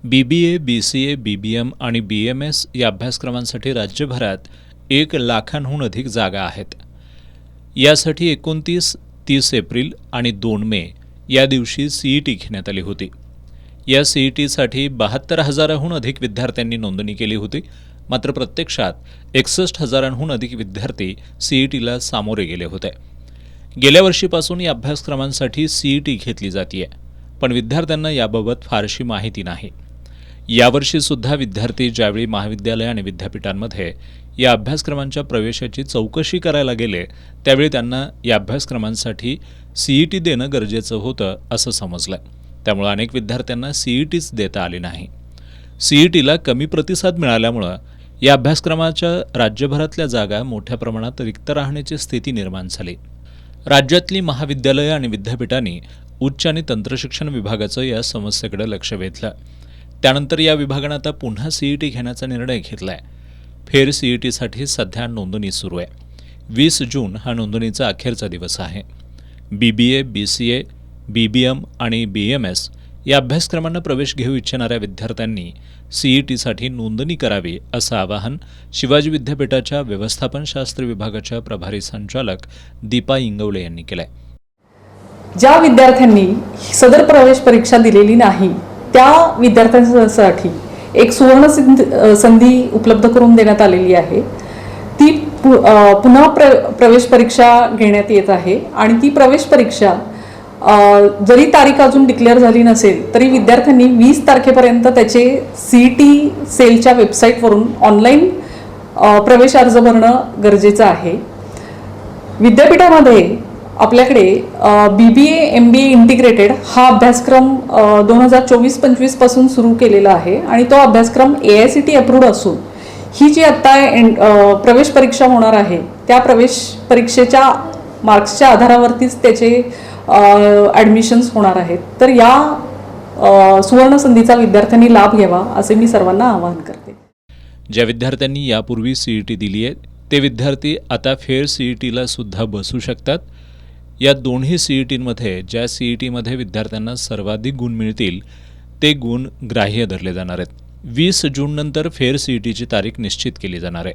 BBA, BCA, BBM आणि BMS या अभ्यासक्रमांसाठी राज्यभरात 1,00,000हून अधिक जागा आहेत. यासाठी 29, 30 एप्रिल आणि 2 मे या दिवशी CET घेण्यात आली होती. या CETसाठी 72,000हून अधिक विद्यार्थ्यांनी नोंदणी केली होती. मात्र प्रत्यक्षात 61,000हून अधिक विद्यार्थी CETला सामोरे गेले होते. गेल्या वर्षीपासून या अभ्यासक्रमांसाठी CET घेतली जाते, पण विद्यार्थ्यांना याबाबत फारशी माहिती नाही. यावर्षीसुद्धा विद्यार्थी ज्यावेळी महाविद्यालय आणि विद्यापीठांमध्ये या अभ्यासक्रमांच्या प्रवेशाची चौकशी करायला गेले त्यावेळी त्यांना या अभ्यासक्रमांसाठी CET देणं गरजेचं होतं असं समजलं. त्यामुळे अनेक विद्यार्थ्यांना CETच देता आली नाही. CETला कमी प्रतिसाद मिळाल्यामुळं या अभ्यासक्रमाच्या राज्यभरातल्या जागा मोठ्या प्रमाणात रिक्त राहण्याची स्थिती निर्माण झाली. राज्यातली महाविद्यालयं आणि विद्यापीठांनी उच्च आणि तंत्रशिक्षण विभागाचं या समस्येकडे लक्ष वेधलं. त्यानंतर या विभागानं आता पुन्हा CET घेण्याचा निर्णय घेतलाय. फेर CETसाठी सध्या नोंदणी सुरू आहे. 20 जून हा नोंदणीचा अखेरचा दिवस आहे. BBA, BCA, BBM आणि BMS या अभ्यासक्रमांना प्रवेश घेऊ इच्छिणाऱ्या विद्यार्थ्यांनी CETसाठी नोंदणी करावी असं आवाहन शिवाजी विद्यापीठाच्या व्यवस्थापनशास्त्र विभागाच्या प्रभारी संचालक दीपा इंगवले यांनी केलंय. ज्या विद्यार्थ्यांनी सदर प्रवेश परीक्षा दिलेली नाही त्या विद्यार्थ्यांसाठी एक सुवर्ण संधी उपलब्ध करून देण्यात आलेली आहे. ती पुन्हा प्रवेश परीक्षा घेण्यात येत आहे आणि ती प्रवेश परीक्षा जरी तारीख अजून डिक्लेअर झाली नसेल तरी विद्यार्थ्यांनी 20 तारखेपर्यंत त्याचे CET सेलच्या वेबसाईटवरून ऑनलाईन प्रवेश अर्ज भरणं गरजेचं आहे. विद्यापीठामध्ये आपल्याकडे BBA, MBA इंटिग्रेटेड हा अभ्यासक्रम 2024-25 पासून सुरू केलेला आहे आणि तो अभ्यासक्रम AICTE अप्रूव्ड असून ही जी आत्ता प्रवेश परीक्षा होणार आहे त्या प्रवेश परीक्षेच्या मार्क्सच्या आधारावरतीच त्याचे ॲडमिशन्स होणार आहेत. तर या सुवर्ण संधीचा विद्यार्थ्यांनी लाभ घ्यावा असे मी सर्वांना आवाहन करते. ज्या विद्यार्थ्यांनी यापूर्वी CET दिली आहे ते विद्यार्थी आता फेर CETला सुद्धा बसू शकतात. या दोन्ही CETमध्ये ज्या CETमध्ये विद्यार्थ्यांना सर्वाधिक गुण मिळतील ते गुण ग्राह्य धरले जाणार आहेत. 20 जूननंतर फेर CETची तारीख निश्चित केली जाणार आहे.